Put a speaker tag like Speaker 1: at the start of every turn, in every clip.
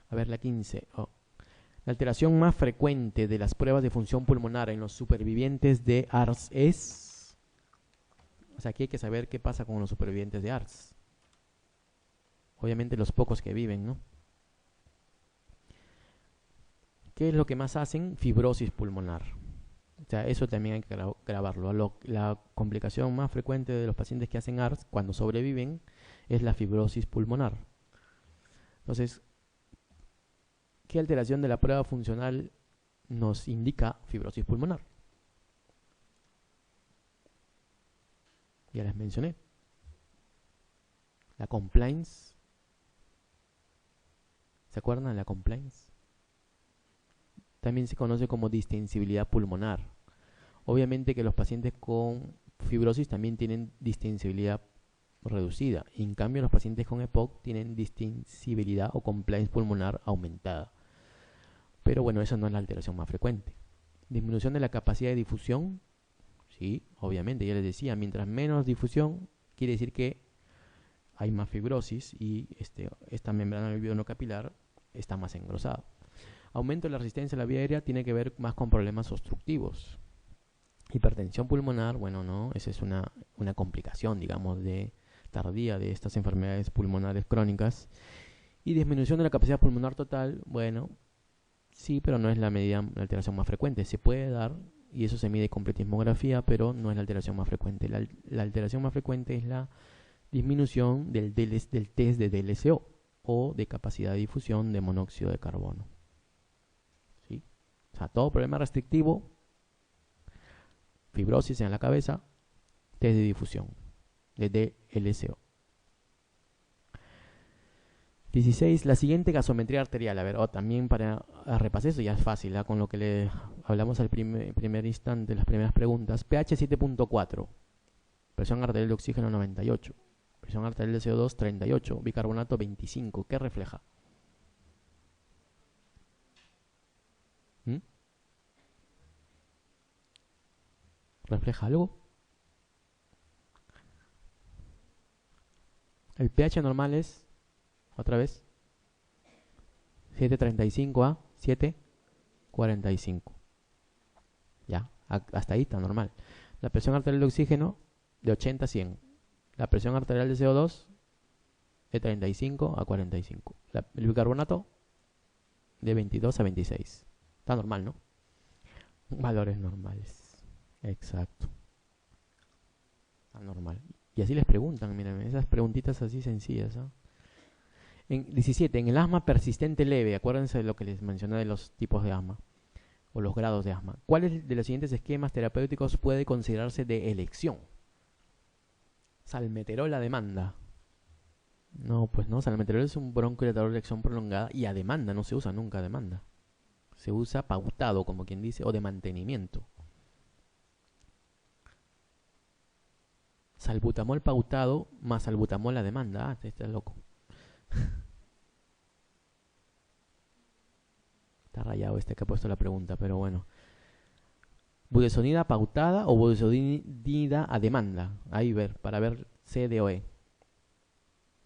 Speaker 1: A ver, la 15. Oh. La alteración más frecuente de las pruebas de función pulmonar en los supervivientes de ARS es... O sea, aquí hay que saber qué pasa con los supervivientes de ARS. Obviamente los pocos que viven, ¿no? ¿Qué es lo que más hacen? Fibrosis pulmonar. O sea, eso también hay que grabarlo. La complicación más frecuente de los pacientes que hacen ARS cuando sobreviven es la fibrosis pulmonar. Entonces, ¿qué alteración de la prueba funcional nos indica fibrosis pulmonar? Ya les mencioné. La compliance. ¿Se acuerdan de la compliance? También se conoce como distensibilidad pulmonar. Obviamente que los pacientes con fibrosis también tienen distensibilidad reducida. En cambio, los pacientes con EPOC tienen distensibilidad o compliance pulmonar aumentada. Pero bueno, esa no es la alteración más frecuente. Disminución de la capacidad de difusión. Sí, obviamente, ya les decía, mientras menos difusión, quiere decir que hay más fibrosis y esta membrana alveolo capilar está más engrosada. Aumento de la resistencia a la vía aérea tiene que ver más con problemas obstructivos. Hipertensión pulmonar, bueno, no, esa es una complicación, digamos, tardía de estas enfermedades pulmonares crónicas. Y disminución de la capacidad pulmonar total, bueno, sí, pero no es la alteración más frecuente. Se puede dar, y eso se mide con pletismografía, pero no es la alteración más frecuente. La alteración más frecuente es la disminución del test de DLCO o de capacidad de difusión de monóxido de carbono. ¿Sí? O sea, todo problema restrictivo, fibrosis en la cabeza, test de difusión de DLCO. 16. La siguiente gasometría arterial. A ver, también para repasar eso ya es fácil, ¿eh? Con lo que le hablamos al primer instante, las primeras preguntas. pH 7.4, presión arterial de oxígeno 98, presión arterial de CO2 38, bicarbonato 25. ¿Qué refleja? ¿Refleja algo? El pH normal es, otra vez, 7.35 a 7.45. Ya, hasta ahí está normal. La presión arterial de oxígeno de 80 a 100. La presión arterial de CO2 de 35 a 45. El bicarbonato de 22 a 26. Está normal, ¿no? Valores normales. Exacto. Está normal. Y así les preguntan, miren, esas preguntitas así sencillas, ¿eh? En 17, en el asma persistente leve, acuérdense de lo que les mencioné de los tipos de asma o los grados de asma. ¿Cuáles de los siguientes esquemas terapéuticos puede considerarse de elección? Salmeterol a demanda. No, pues no, salmeterol es un broncohilatador de acción prolongada y a demanda, no se usa nunca a demanda. Se usa pautado, como quien dice, o de mantenimiento. Salbutamol pautado más salbutamol a demanda. Ah, este es loco. Está rayado este que ha puesto la pregunta, pero bueno. Budesonida pautada o budesonida a demanda. Ahí para ver C, D o E.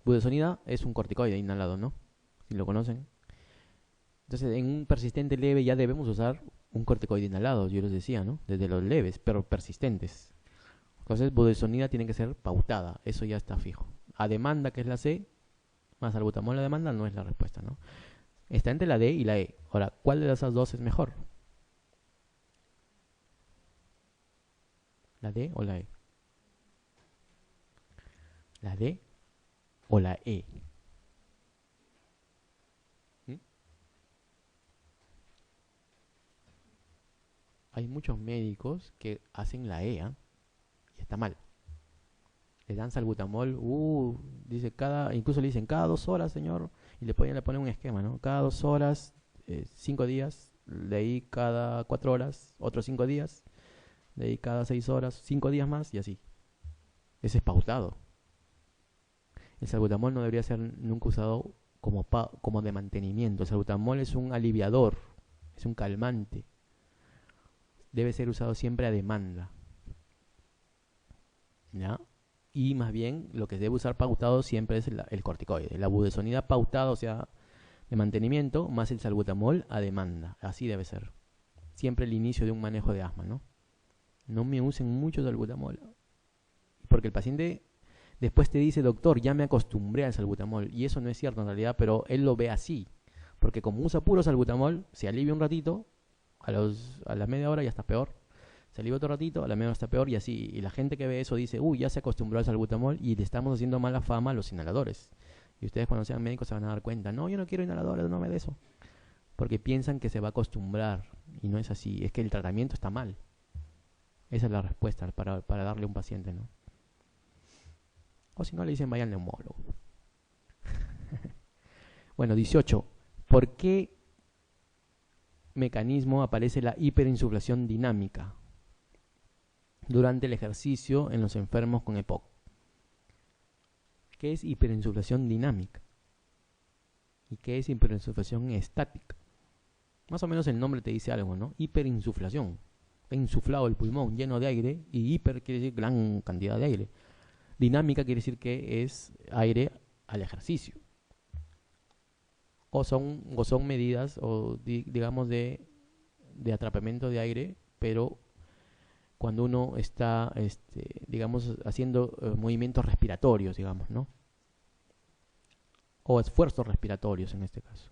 Speaker 1: Budesonida es un corticoide inhalado, ¿no? Si lo conocen. Entonces, en un persistente leve ya debemos usar un corticoide inhalado, yo les decía, ¿no? Desde los leves, pero persistentes. Entonces, budesonida tiene que ser pautada, eso ya está fijo. A demanda, que es la C, más salbutamol a demanda, no es la respuesta, ¿no? Está entre la D y la E. Ahora, ¿cuál de esas dos es mejor? ¿La D o la E? ¿La D o la E? Hay muchos médicos que hacen la E, ¿eh? Y está mal. Le dan salbutamol, dice incluso le dicen cada 2 horas, señor, y le ponen un esquema, ¿no? Cada 2 horas, 5 días, de ahí cada 4 horas, otros 5 días, de ahí cada 6 horas, 5 días más y así. Ese es pautado. El salbutamol no debería ser nunca usado como de mantenimiento. El salbutamol es un aliviador, es un calmante. Debe ser usado siempre a demanda, ¿ya? Y más bien lo que se debe usar pautado siempre es el corticoide. La budesonida pautada, o sea, de mantenimiento más el salbutamol a demanda. Así debe ser. Siempre el inicio de un manejo de asma, ¿no? No me usen mucho salbutamol. Porque el paciente después te dice, doctor, ya me acostumbré al salbutamol. Y eso no es cierto en realidad, pero él lo ve así. Porque como usa puro salbutamol, se alivia un ratito, a la media hora ya está peor. Se alivia otro ratito, a la media hora está peor y así. Y la gente que ve eso dice, uy, ya se acostumbró al salbutamol y le estamos haciendo mala fama a los inhaladores. Y ustedes cuando sean médicos se van a dar cuenta, no, yo no quiero inhaladores, no me de eso. Porque piensan que se va a acostumbrar y no es así, es que el tratamiento está mal. Esa es la respuesta para darle a un paciente, ¿no? O si no le dicen vaya al neumólogo. Bueno, 18. ¿Por qué mecanismo aparece la hiperinsuflación dinámica durante el ejercicio en los enfermos con EPOC? ¿Qué es hiperinsuflación dinámica? ¿Y qué es hiperinsuflación estática? Más o menos el nombre te dice algo, ¿no? Hiperinsuflación. Está insuflado el pulmón lleno de aire y hiper quiere decir gran cantidad de aire. Dinámica quiere decir que es aire al ejercicio. O son medidas, o digamos, de atrapamiento de aire, pero cuando uno está, digamos, haciendo movimientos respiratorios, digamos, ¿no? O esfuerzos respiratorios en este caso.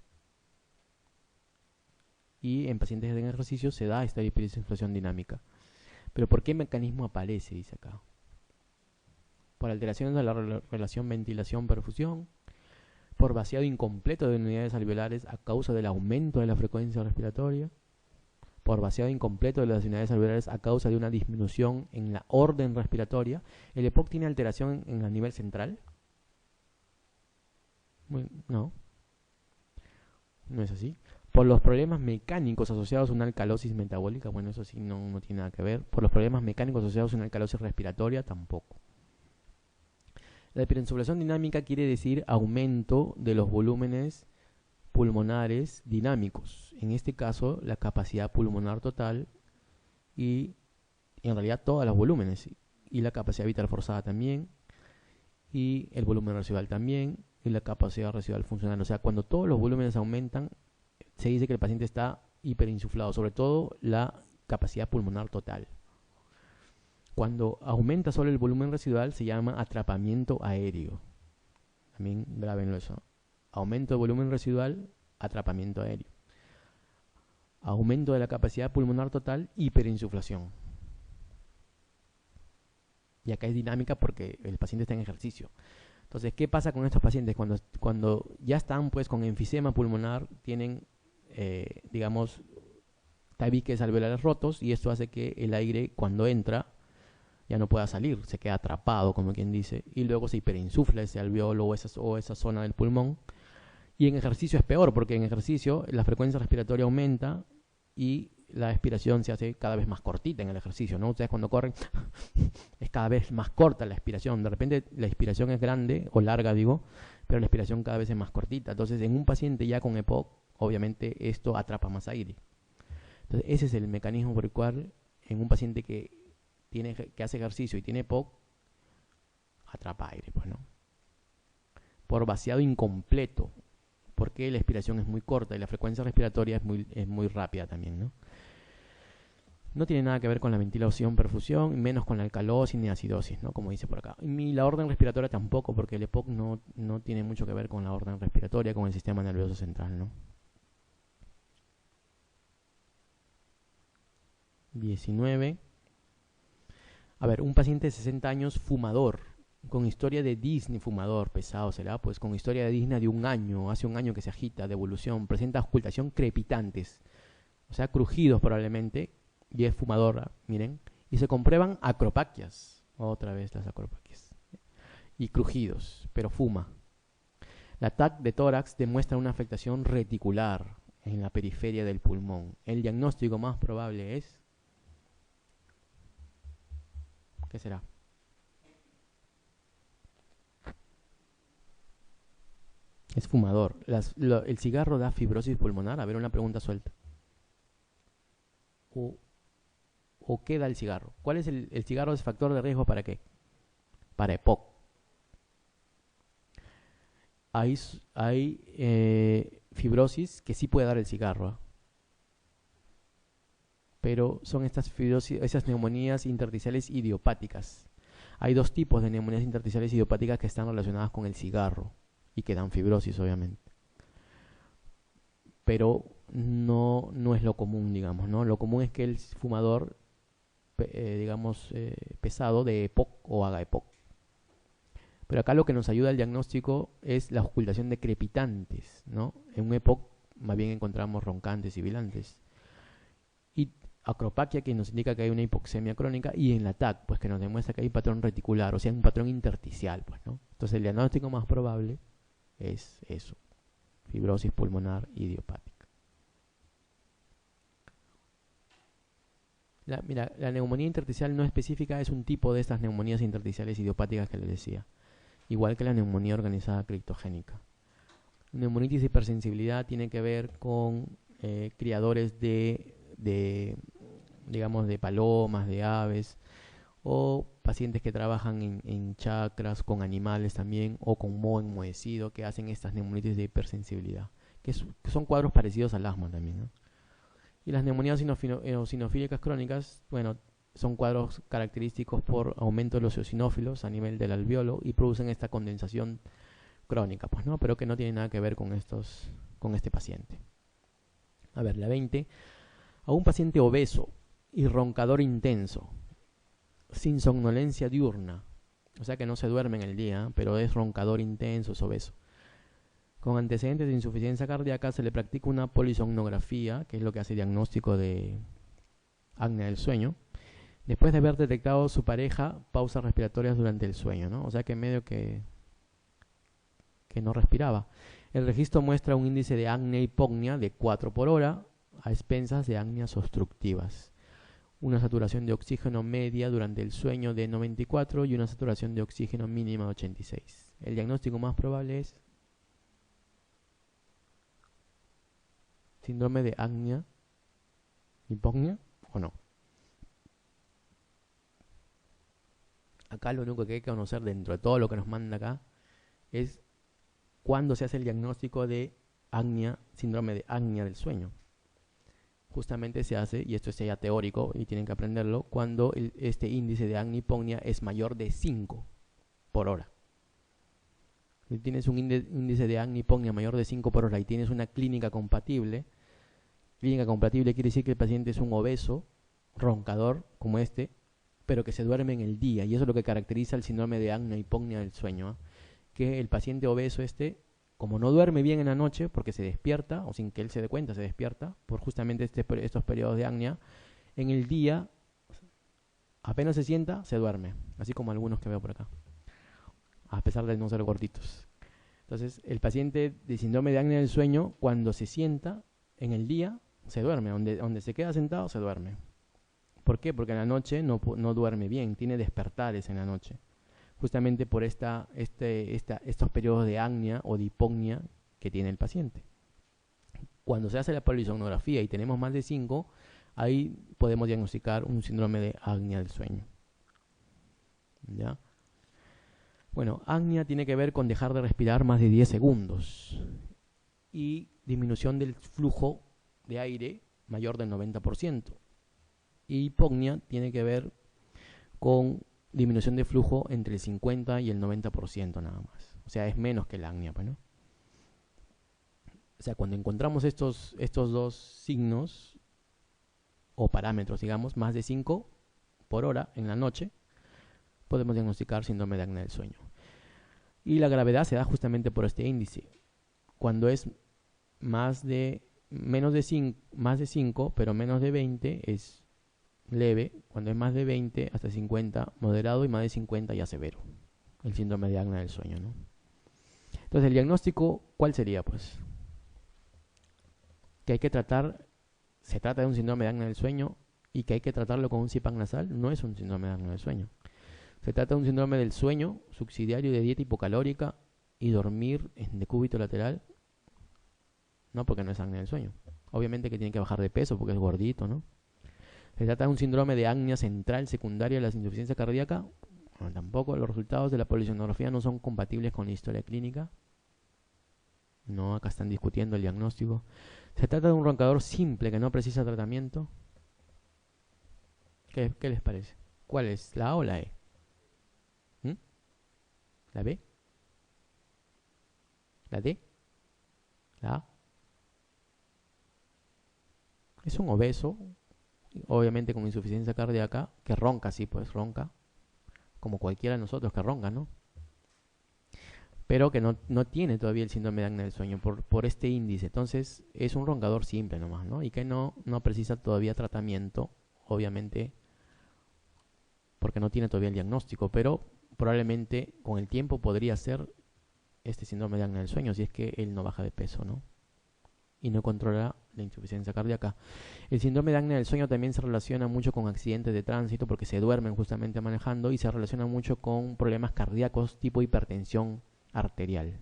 Speaker 1: Y en pacientes en ejercicio se da esta hiperinsuflación dinámica. ¿Pero por qué mecanismo aparece? Dice acá. Por alteraciones de la relación ventilación-perfusión, por vaciado incompleto de unidades alveolares a causa del aumento de la frecuencia respiratoria, por vaciado incompleto de las unidades alveolares a causa de una disminución en la orden respiratoria. ¿El EPOC tiene alteración en el nivel central? No, no es así. Por los problemas mecánicos asociados a una alcalosis metabólica, bueno, eso sí no tiene nada que ver. Por los problemas mecánicos asociados a una alcalosis respiratoria, tampoco. La hiperinsuflación dinámica quiere decir aumento de los volúmenes pulmonares dinámicos. En este caso, la capacidad pulmonar total y en realidad todos los volúmenes. Y la capacidad vital forzada también. Y el volumen residual también. Y la capacidad residual funcional. O sea, cuando todos los volúmenes aumentan, se dice que el paciente está hiperinsuflado. Sobre todo la capacidad pulmonar total. Cuando aumenta solo el volumen residual se llama atrapamiento aéreo. También grábenlo eso. Aumento de volumen residual, atrapamiento aéreo. Aumento de la capacidad pulmonar total, hiperinsuflación. Y acá es dinámica porque el paciente está en ejercicio. Entonces, ¿qué pasa con estos pacientes? Cuando ya están pues con enfisema pulmonar, tienen, digamos, tabiques alveolares rotos y esto hace que el aire cuando entra ya no pueda salir, se queda atrapado, como quien dice, y luego se hiperinsufla ese alveolo o esa zona del pulmón. Y en ejercicio es peor, porque en ejercicio la frecuencia respiratoria aumenta y la expiración se hace cada vez más cortita en el ejercicio, ¿no? Ustedes cuando corren es cada vez más corta la expiración. De repente la expiración es grande o larga, digo, pero la expiración cada vez es más cortita. Entonces en un paciente ya con EPOC, obviamente esto atrapa más aire. Entonces ese es el mecanismo por el cual en un paciente que hace ejercicio y tiene EPOC, atrapa aire, pues, ¿no? Por vaciado incompleto, porque la expiración es muy corta y la frecuencia respiratoria es muy rápida también, ¿no? No tiene nada que ver con la ventilación, perfusión, menos con la alcalosis ni acidosis, ¿no? Como dice por acá. Y la orden respiratoria tampoco, porque el EPOC no tiene mucho que ver con la orden respiratoria, con el sistema nervioso central, ¿no? 19. A ver, un paciente de 60 años fumador, con historia de disney, fumador, pesado será, pues con historia de disney de un año, hace un año que se agita, de evolución, presenta auscultación crepitantes, o sea, crujidos probablemente, y es fumador, miren, y se comprueban acropaquias, otra vez las acropaquias, y crujidos, pero fuma. La TAC de tórax demuestra una afectación reticular en la periferia del pulmón. El diagnóstico más probable es... ¿Qué será? Es fumador. ¿El cigarro da fibrosis pulmonar? A ver, una pregunta suelta. ¿O qué da el cigarro? ¿Cuál es el cigarro? ¿Es factor de riesgo para qué? Para EPOC. Hay fibrosis que sí puede dar el cigarro, ¿eh? Pero son estas fibrosis, esas neumonías intersticiales idiopáticas. Hay dos tipos de neumonías intersticiales idiopáticas que están relacionadas con el cigarro y que dan fibrosis, obviamente. Pero no es lo común, digamos, ¿no? Lo común es que el fumador, pesado, de EPOC o haga EPOC. Pero acá lo que nos ayuda al diagnóstico es la ocultación de crepitantes, ¿no? En un EPOC más bien encontramos roncantes y bilantes. Y acropaquia, que nos indica que hay una hipoxemia crónica, y en la TAC, pues que nos demuestra que hay patrón reticular, o sea, un patrón intersticial, pues, ¿no? Entonces el diagnóstico más probable es eso, fibrosis pulmonar idiopática. Mira, la neumonía intersticial no específica es un tipo de estas neumonías intersticiales idiopáticas que les decía, igual que la neumonía organizada criptogénica. Neumonitis de hipersensibilidad tiene que ver con criadores digamos, de palomas, de aves, o pacientes que trabajan en chacras con animales también, o con moho enmohecido, que hacen estas neumonitis de hipersensibilidad, que son cuadros parecidos al asma también, ¿no? Y las neumonías eosinofílicas crónicas, bueno, son cuadros característicos por aumento de los eosinófilos a nivel del alveolo y producen esta condensación crónica, pues, ¿no? Pero que no tiene nada que ver con este paciente. A ver, la 20. A un paciente obeso y roncador intenso, sin somnolencia diurna, o sea que no se duerme en el día, pero es roncador intenso, es obeso, con antecedentes de insuficiencia cardíaca, se le practica una polisomnografía, que es lo que hace diagnóstico de apnea del sueño, después de haber detectado su pareja pausas respiratorias durante el sueño, ¿no? O sea que medio que no respiraba. El registro muestra un índice de apnea-hipognia de 4 por hora, a expensas de apneas obstructivas. Una saturación de oxígeno media durante el sueño de 94 y una saturación de oxígeno mínima de 86. El diagnóstico más probable es síndrome de apnea, hipognia o no. Acá lo único que hay que conocer dentro de todo lo que nos manda acá es cuándo se hace el diagnóstico de apnea, síndrome de apnea del sueño. Justamente se hace, y esto es ya teórico y tienen que aprenderlo, cuando este índice de apnea-hipognia es mayor de 5 por hora. Si tienes un índice de apnea-hipognia mayor de 5 por hora y tienes una clínica compatible quiere decir que el paciente es un obeso, roncador como este, pero que se duerme en el día, y eso es lo que caracteriza el síndrome de apnea-hipognia del sueño, ¿eh? Que el paciente obeso como no duerme bien en la noche, porque se despierta, o sin que él se dé cuenta, se despierta, por justamente estos periodos de apnea, en el día, apenas se sienta, se duerme, así como algunos que veo por acá, a pesar de no ser gorditos. Entonces, el paciente de síndrome de apnea del sueño, cuando se sienta, en el día, se duerme, donde se queda sentado, se duerme. ¿Por qué? Porque en la noche no duerme bien, tiene despertares en la noche, justamente por estos periodos de apnea o de hipognia que tiene el paciente. Cuando se hace la polisomnografía y tenemos más de 5, ahí podemos diagnosticar un síndrome de apnea del sueño. ¿Ya? Bueno, apnea tiene que ver con dejar de respirar más de 10 segundos y disminución del flujo de aire mayor del 90%. Y hipognia tiene que ver con disminución de flujo entre el 50 y el 90% nada más. O sea, es menos que la apnea, pues, ¿no? O sea, cuando encontramos estos dos signos o parámetros, digamos, más de 5 por hora en la noche, podemos diagnosticar síndrome de apnea del sueño. Y la gravedad se da justamente por este índice. Cuando es más de 5, pero menos de 20 es leve. Cuando es más de 20 hasta 50, moderado, y más de 50 ya severo. El síndrome de apnea del sueño, ¿no? Entonces, el diagnóstico, ¿cuál sería? Pues que hay que tratar, se trata de un síndrome de apnea del sueño y que hay que tratarlo con un CPAP nasal. No es un síndrome de apnea del sueño. Se trata de un síndrome del sueño subsidiario de dieta hipocalórica y dormir en decúbito lateral. No, porque no es apnea del sueño. Obviamente que tiene que bajar de peso porque es gordito, ¿no? Se trata de un síndrome de apnea central secundaria de la insuficiencia cardíaca. Bueno, tampoco. Los resultados de la polisomnografía no son compatibles con la historia clínica. No, acá están discutiendo el diagnóstico. Se trata de un roncador simple que no precisa tratamiento. ¿Qué les parece? ¿Cuál es? ¿La A o la E? ¿Mm? ¿La B? ¿La D? ¿La A? Es un obeso, obviamente con insuficiencia cardíaca, que ronca, sí, pues ronca, como cualquiera de nosotros que ronca, ¿no? Pero que no tiene todavía el síndrome de apnea del sueño por este índice. Entonces es un roncador simple nomás, ¿no? Y que no precisa todavía tratamiento, obviamente, porque no tiene todavía el diagnóstico, pero probablemente con el tiempo podría ser este síndrome de apnea del sueño si es que él no baja de peso, ¿no? Y no controla la insuficiencia cardíaca. El síndrome de apnea del sueño también se relaciona mucho con accidentes de tránsito porque se duermen justamente manejando y se relaciona mucho con problemas cardíacos tipo hipertensión arterial.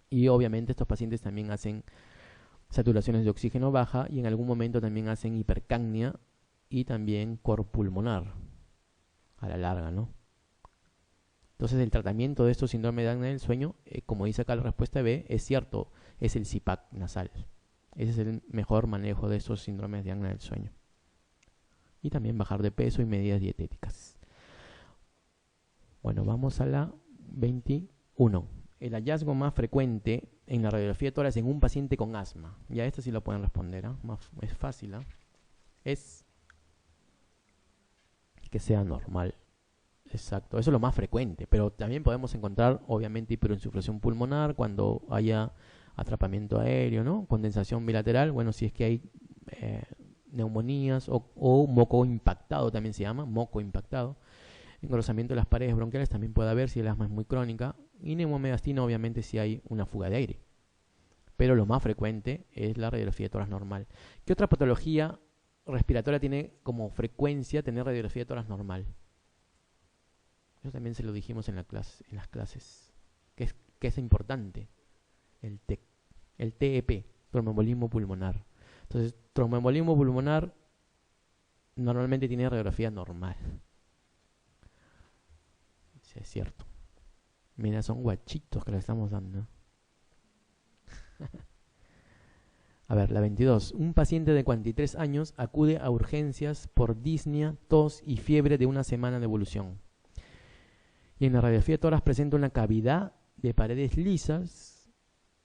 Speaker 1: Y obviamente estos pacientes también hacen saturaciones de oxígeno baja y en algún momento también hacen hipercapnia y también cor pulmonar a la larga, ¿no? Entonces el tratamiento de estos síndromes de apnea del sueño, como dice acá la respuesta B, es cierto, es el CPAP nasal. Ese es el mejor manejo de estos síndromes de apnea del sueño. Y también bajar de peso y medidas dietéticas. Bueno, vamos a la 21. El hallazgo más frecuente en la radiografía de tórax en un paciente con asma. Ya esto sí lo pueden responder, ¿eh? Es fácil, ¿eh? Es que sea normal. Exacto, eso es lo más frecuente, pero también podemos encontrar obviamente hiperinsuflación pulmonar cuando haya atrapamiento aéreo, ¿no? Condensación bilateral, bueno, si es que hay neumonías o moco impactado también se llama, moco impactado. Engrosamiento de las paredes bronquiales también puede haber si el asma es muy crónica y neumomedastina obviamente si hay una fuga de aire. Pero lo más frecuente es la radiografía de tórax normal. ¿Qué otra patología respiratoria tiene como frecuencia tener radiografía de tórax normal? Eso también se lo dijimos en las clases, que es importante, el TEP, tromboembolismo pulmonar. Entonces, tromboembolismo pulmonar normalmente tiene radiografía normal. Sí, es cierto. Mira, son guachitos que le estamos dando. A ver, la 22. Un paciente de 43 años acude a urgencias por disnea, tos y fiebre de una semana de evolución. Y en la radiografía de tórax presenta una cavidad de paredes lisas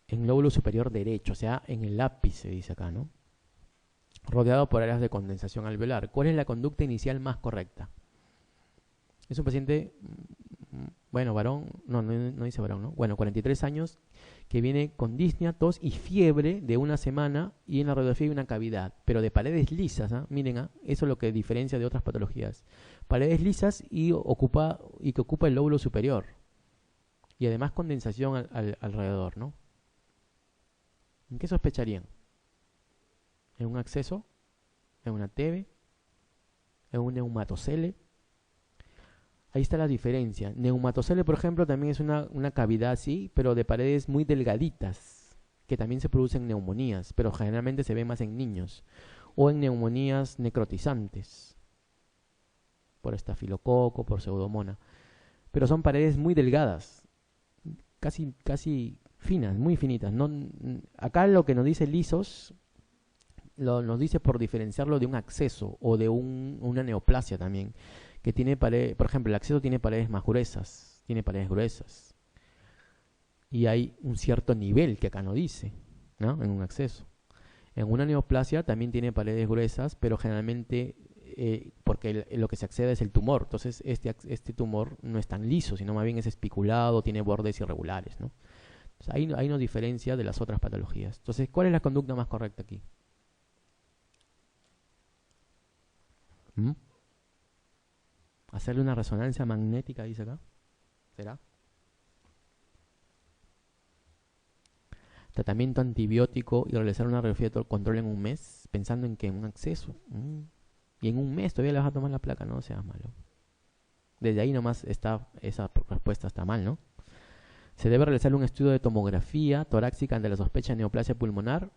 Speaker 1: en el lóbulo superior derecho, o sea, en el ápice, se dice acá, ¿no? Rodeado por áreas de condensación alveolar. ¿Cuál es la conducta inicial más correcta? Es un paciente, bueno, varón, no dice varón, ¿no? Bueno, 43 años, que viene con disnea, tos y fiebre de una semana y en la radiografía hay una cavidad, pero de paredes lisas, ¿eh? Miren, eso es lo que diferencia de otras patologías. Paredes lisas y que ocupa el lóbulo superior. Y además condensación alrededor, ¿no? ¿En qué sospecharían? ¿En un acceso? ¿En una TB? ¿En un neumatocele? Ahí está la diferencia. Neumatocele, por ejemplo, también es una cavidad así, pero de paredes muy delgaditas, que también se producen neumonías, pero generalmente se ve más en niños, o en neumonías necrotizantes, por estafilococo, por pseudomonas. Pero son paredes muy delgadas, casi finas, muy finitas. No, acá lo que nos dice lisos, nos dice por diferenciarlo de un acceso o de una neoplasia también, que tiene paredes, por ejemplo, el acceso tiene paredes más gruesas, y hay un cierto nivel que acá no dice, ¿no? En un acceso. En una neoplasia también tiene paredes gruesas, pero generalmente porque lo que se accede es el tumor. Entonces este tumor no es tan liso, sino más bien es espiculado, tiene bordes irregulares, ¿no? Entonces, ahí nos diferencia de las otras patologías. Entonces, ¿cuál es la conducta más correcta aquí? ¿Mm? Hacerle una resonancia magnética, dice acá. ¿Será? Tratamiento antibiótico y realizar una radiografía de control en un mes, pensando en que en un acceso. Y en un mes todavía le vas a tomar la placa, no seas malo. Desde ahí nomás esa respuesta está mal, ¿no? Se debe realizar un estudio de tomografía torácica ante la sospecha de neoplasia pulmonar.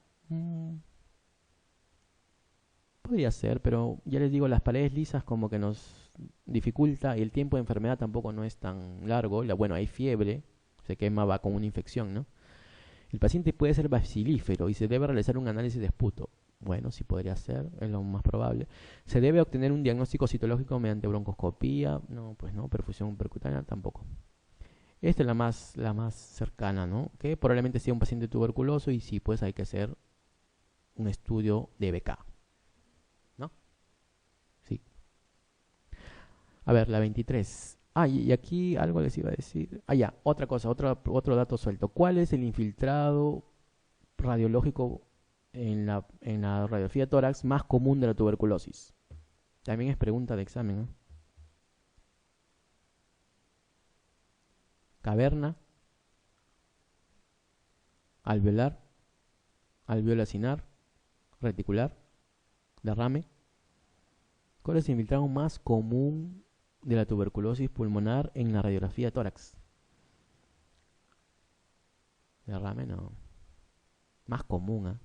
Speaker 1: Podría ser, pero ya les digo, las paredes lisas como que nos dificulta y el tiempo de enfermedad tampoco no es tan largo. Bueno, hay fiebre, se quema, va con una infección, ¿no? El paciente puede ser bacilífero y se debe realizar un análisis de esputo. Bueno, sí podría ser, es lo más probable. ¿Se debe obtener un diagnóstico citológico mediante broncoscopía? No, pues no, perfusión percutánea tampoco. Esta es la más cercana, ¿no? Que probablemente sea un paciente tuberculoso y sí, pues hay que hacer un estudio de BK, ¿no? Sí. A ver, la 23. Ah, y aquí algo les iba a decir. Ah, ya, otra cosa, otro dato suelto. ¿Cuál es el infiltrado radiológico en la radiografía de tórax más común de la tuberculosis? También es pregunta de examen, ¿no? Caverna, alveolar, alveolo-acinar, reticular, derrame. ¿Cuál es el infiltrado más común de la tuberculosis pulmonar en la radiografía de tórax? Derrame no. Más común, ¿eh?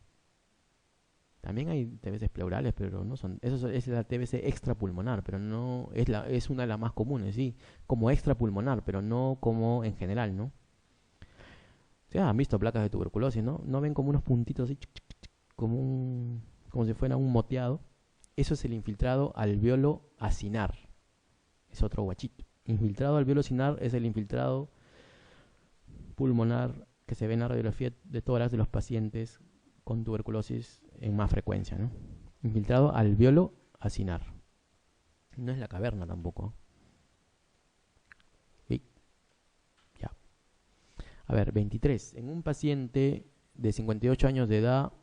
Speaker 1: También hay TBCs pleurales, pero no son. Eso es la TBC extrapulmonar, pero no es una de las más comunes, sí, como extrapulmonar, pero no como en general, ¿no? O sea, han visto placas de tuberculosis, ¿no? ¿No ven como unos puntitos así, como si fuera un moteado? Eso es el infiltrado alveolo acinar. Es otro guachito. Infiltrado alveolo acinar es el infiltrado pulmonar que se ve en la radiografía de tórax de los pacientes con tuberculosis en más frecuencia, ¿no? Infiltrado alveolo acinar. No es la caverna tampoco. ¿Sí? Ya. A ver, 23. En un paciente de 58 años de edad,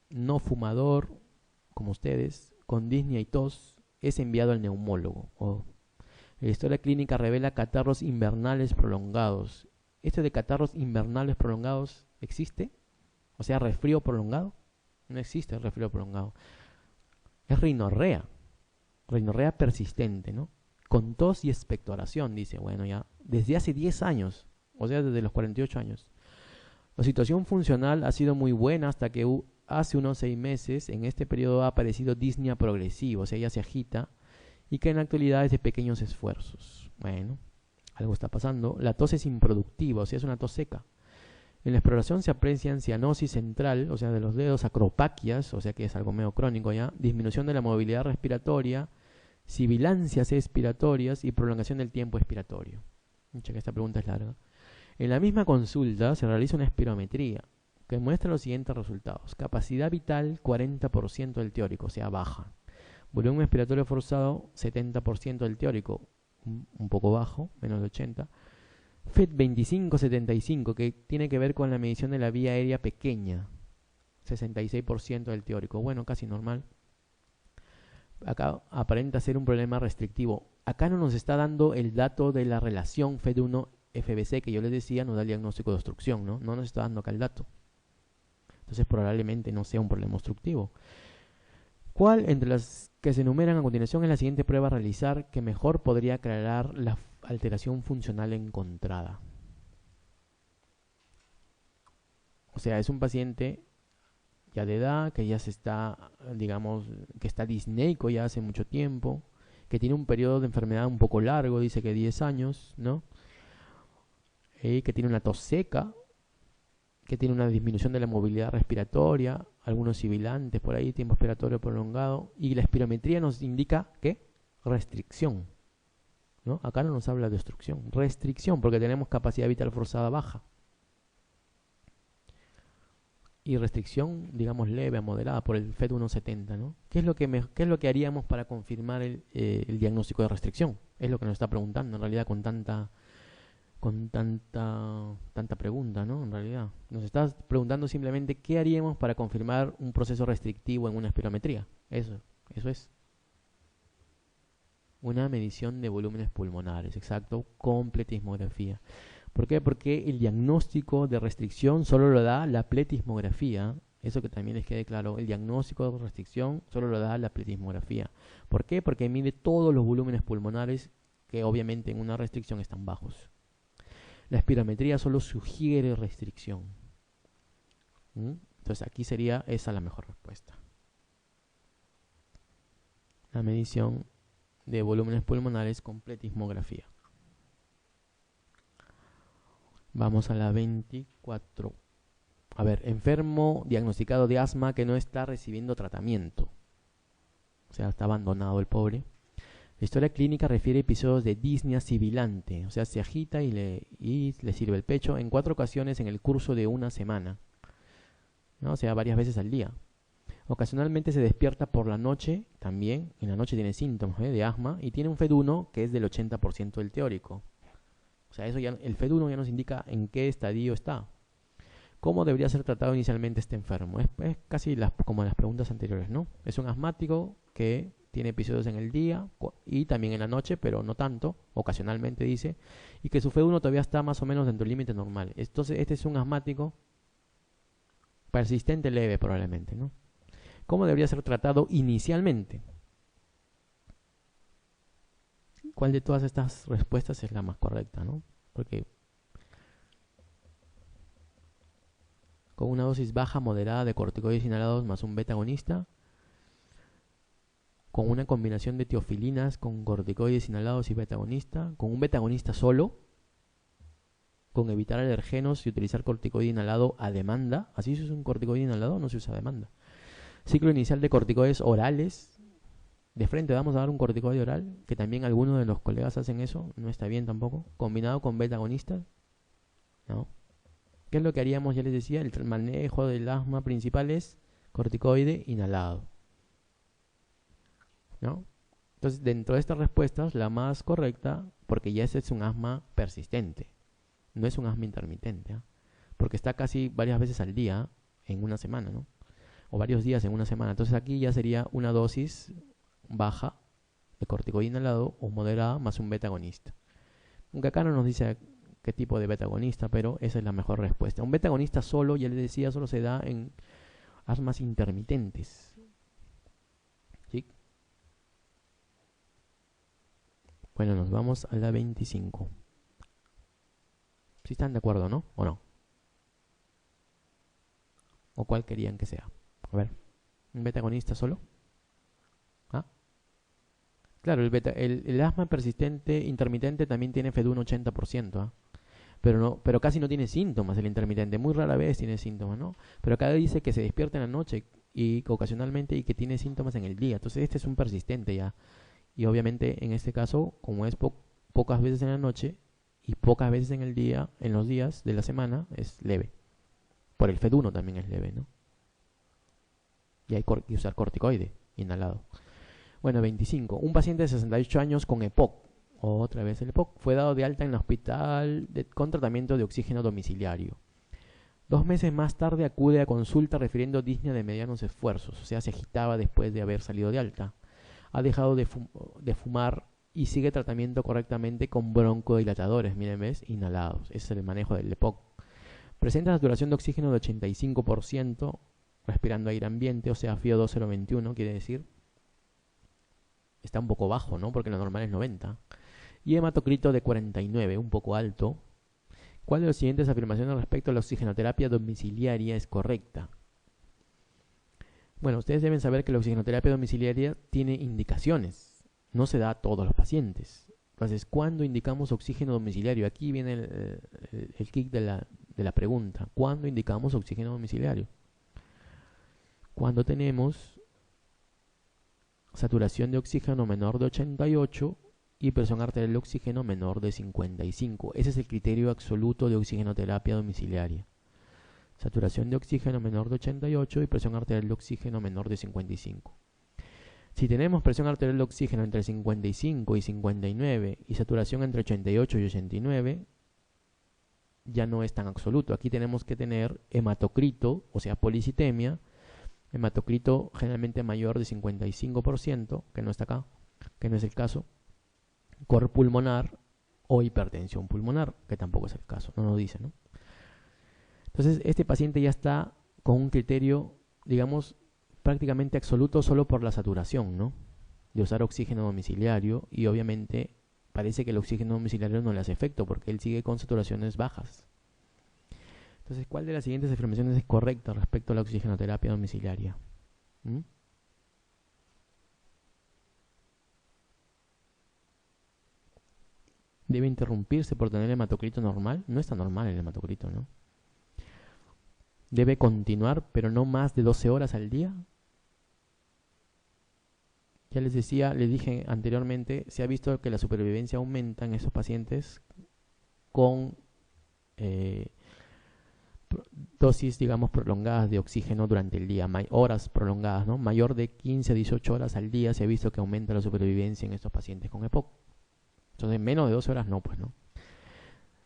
Speaker 1: no fumador, como ustedes, con disnea y tos, es enviado al neumólogo. La historia clínica revela catarros invernales prolongados. ¿Este de catarros invernales prolongados existe? O sea, resfrío prolongado. No existe el resfrío prolongado. Es rinorrea. Rinorrea persistente, ¿no? Con tos y expectoración, dice. Bueno, ya. Desde hace 10 años. O sea, desde los 48 años. La situación funcional ha sido muy buena hasta que hace unos 6 meses, en este periodo ha aparecido disnea progresiva. O sea, ya se agita. Y que en la actualidad es de pequeños esfuerzos. Bueno, algo está pasando. La tos es improductiva, o sea, es una tos seca. En la exploración se aprecian cianosis central, o sea, de los dedos, acropaquias, o sea que es algo medio crónico ya, disminución de la movilidad respiratoria, sibilancias expiratorias y prolongación del tiempo expiratorio. Mucha que esta pregunta es larga. En la misma consulta se realiza una espirometría que muestra los siguientes resultados. Capacidad vital 40% del teórico, o sea, baja. Volumen expiratorio forzado 70% del teórico, un poco bajo, menos de 80. FET 25-75, que tiene que ver con la medición de la vía aérea pequeña, 66% del teórico. Bueno, casi normal. Acá aparenta ser un problema restrictivo. Acá no nos está dando el dato de la relación FET1-FBC que yo les decía, nos da el diagnóstico de obstrucción, ¿no? No nos está dando acá el dato. Entonces probablemente no sea un problema obstructivo. ¿Cuál entre las que se enumeran a continuación es la siguiente prueba a realizar que mejor podría aclarar la alteración funcional encontrada? O sea, es un paciente ya de edad, que ya se está, digamos, que está disneico ya hace mucho tiempo, que tiene un periodo de enfermedad un poco largo, dice que 10 años, ¿no? Que tiene una tos seca, que tiene una disminución de la movilidad respiratoria, algunos sibilantes por ahí, tiempo expiratorio prolongado, y la espirometría nos indica ¿qué? Restricción, ¿no? Acá no nos habla de obstrucción, restricción, porque tenemos capacidad vital forzada baja. Y restricción, digamos, leve a moderada por el FET 170, ¿no? ¿Qué es lo que haríamos para confirmar el diagnóstico de restricción? Es lo que nos está preguntando, en realidad, con tanta pregunta, ¿no? En realidad, nos estás preguntando simplemente qué haríamos para confirmar un proceso restrictivo en una espirometría. Eso es. Una medición de volúmenes pulmonares, exacto, con pletismografía. ¿Por qué? Porque el diagnóstico de restricción solo lo da la pletismografía. Eso que también les quede claro, el diagnóstico de restricción solo lo da la pletismografía. ¿Por qué? Porque mide todos los volúmenes pulmonares que obviamente en una restricción están bajos. La espirometría solo sugiere restricción. Entonces aquí sería esa la mejor respuesta. La medición de volúmenes pulmonares con pletismografía. Vamos a la 24. A ver, enfermo diagnosticado de asma que no está recibiendo tratamiento. O sea, está abandonado el pobre. La historia clínica refiere episodios de disnea sibilante, o sea, se agita y le sirve el pecho en 4 ocasiones en el curso de una semana, ¿no? O sea, varias veces al día. Ocasionalmente se despierta por la noche, también, en la noche tiene síntomas de asma y tiene un FED1 que es del 80% del teórico. O sea, eso ya, el FED1 ya nos indica en qué estadio está. ¿Cómo debería ser tratado inicialmente este enfermo? Es casi como las preguntas anteriores, ¿no? Es un asmático que tiene episodios en el día y también en la noche, pero no tanto, ocasionalmente dice, y que su FED1 todavía está más o menos dentro del límite normal. Entonces, este es un asmático persistente leve probablemente, ¿no? ¿Cómo debería ser tratado inicialmente? ¿Cuál de todas estas respuestas es la más correcta, no? Porque con una dosis baja moderada de corticoides inhalados más un beta agonista, con una combinación de teofilinas con corticoides inhalados y beta agonista, con un beta agonista solo, con evitar alergenos y utilizar corticoide inhalado a demanda. ¿Así se usa un corticoide inhalado? No se usa a demanda. Ciclo inicial de corticoides orales. De frente vamos a dar un corticoide oral, que también algunos de los colegas hacen eso, no está bien tampoco. Combinado con beta agonistas, ¿no? ¿Qué es lo que haríamos? Ya les decía, el manejo del asma principal es corticoide inhalado, ¿no? Entonces, dentro de estas respuestas, la más correcta, porque ya ese es un asma persistente, no es un asma intermitente, ¿eh? Porque está casi varias veces al día en una semana, ¿no? O varios días en una semana. Entonces aquí ya sería una dosis baja de corticoide inhalado o moderada más un beta agonista. Aunque acá no nos dice qué tipo de beta agonista, pero esa es la mejor respuesta. Un beta agonista solo, ya les decía, solo se da en asmas intermitentes. ¿Sí? Bueno, nos vamos a la 25. ¿Sí están de acuerdo, no? ¿O no? ¿O cuál querían que sea? A ver, ¿un beta agonista solo? ¿Ah? Claro, el asma persistente intermitente también tiene FED1 80%, ¿ah? Pero casi no tiene síntomas el intermitente, muy rara vez tiene síntomas, ¿no? Pero acá dice que se despierta en la noche y ocasionalmente y que tiene síntomas en el día. Entonces este es un persistente ya. Y obviamente en este caso, como es pocas veces en la noche y pocas veces en el día, en los días de la semana, es leve. Por el FED1 también es leve, ¿no? Y hay que usar corticoide inhalado. Bueno, 25. Un paciente de 68 años con EPOC, otra vez el EPOC, fue dado de alta en el hospital con tratamiento de oxígeno domiciliario. 2 meses más tarde acude a consulta refiriendo disnea de medianos esfuerzos, o sea, se agitaba después de haber salido de alta. Ha dejado de fumar y sigue tratamiento correctamente con broncodilatadores, miren, ¿ves? Inhalados. Ese es el manejo del EPOC. Presenta saturación de oxígeno de 85%, respirando aire ambiente, o sea, FIO 2021, quiere decir. Está un poco bajo, ¿no? Porque lo normal es 90. Y hematocrito de 49, un poco alto. ¿Cuál de las siguientes afirmaciones respecto a la oxigenoterapia domiciliaria es correcta? Bueno, ustedes deben saber que la oxigenoterapia domiciliaria tiene indicaciones. No se da a todos los pacientes. Entonces, ¿cuándo indicamos oxígeno domiciliario? Aquí viene el kick de la pregunta. ¿Cuándo indicamos oxígeno domiciliario? Cuando tenemos saturación de oxígeno menor de 88 y presión arterial de oxígeno menor de 55. Ese es el criterio absoluto de oxigenoterapia domiciliaria. Saturación de oxígeno menor de 88 y presión arterial de oxígeno menor de 55. Si tenemos presión arterial de oxígeno entre 55 y 59 y saturación entre 88 y 89, ya no es tan absoluto. Aquí tenemos que tener hematocrito, o sea, policitemia, hematocrito generalmente mayor de 55%, que no está acá, que no es el caso, cor pulmonar o hipertensión pulmonar, que tampoco es el caso, no nos dice, ¿no? Entonces, este paciente ya está con un criterio, digamos, prácticamente absoluto solo por la saturación, ¿no? De usar oxígeno domiciliario y obviamente parece que el oxígeno domiciliario no le hace efecto porque él sigue con saturaciones bajas. Entonces, ¿cuál de las siguientes afirmaciones es correcta respecto a la oxigenoterapia domiciliaria? ¿Mm? ¿Debe interrumpirse por tener hematocrito normal? No está normal el hematocrito, ¿no? Debe continuar, pero no más de 12 horas al día. Ya les decía, les dije anteriormente, se ha visto que la supervivencia aumenta en esos pacientes con eh, dosis, digamos, prolongadas de oxígeno durante el día, horas prolongadas, ¿no? Mayor de 15 a 18 horas al día se ha visto que aumenta la supervivencia en estos pacientes con EPOC. Entonces, menos de 12 horas no, pues no.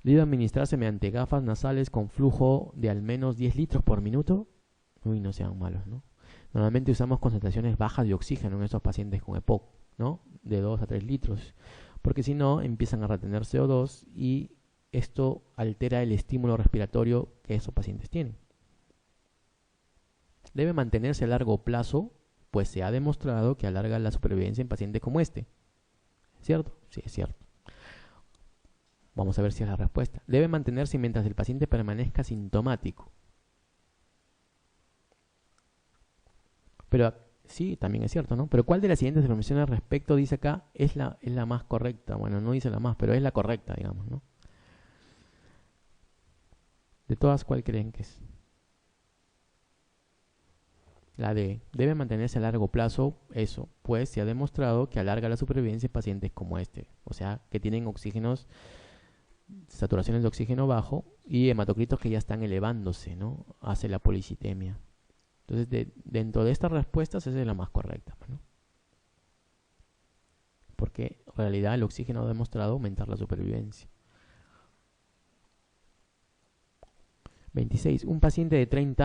Speaker 1: Debe administrarse mediante gafas nasales con flujo de al menos 10 litros por minuto. Uy, no sean malos, ¿no? Normalmente usamos concentraciones bajas de oxígeno en estos pacientes con EPOC, ¿no? De 2 a 3 litros. Porque si no, empiezan a retener CO2 y esto altera el estímulo respiratorio que esos pacientes tienen. Debe mantenerse a largo plazo, pues se ha demostrado que alarga la supervivencia en pacientes como este. ¿Cierto? Sí, es cierto. Vamos a ver si es la respuesta. Debe mantenerse mientras el paciente permanezca sintomático. Pero sí, también es cierto, ¿no? Pero ¿cuál de las siguientes afirmaciones al respecto dice acá es la más correcta? Bueno, no dice la más, pero es la correcta, digamos, ¿no? De todas, ¿cuál creen que es? La D. Debe mantenerse a largo plazo, eso, pues se ha demostrado que alarga la supervivencia en pacientes como este. O sea, que tienen oxígenos, saturaciones de oxígeno bajo y hematocritos que ya están elevándose, ¿no? Hace la policitemia. Entonces, dentro de estas respuestas, esa es la más correcta, ¿no? Porque en realidad el oxígeno ha demostrado aumentar la supervivencia. 26. Un paciente de 30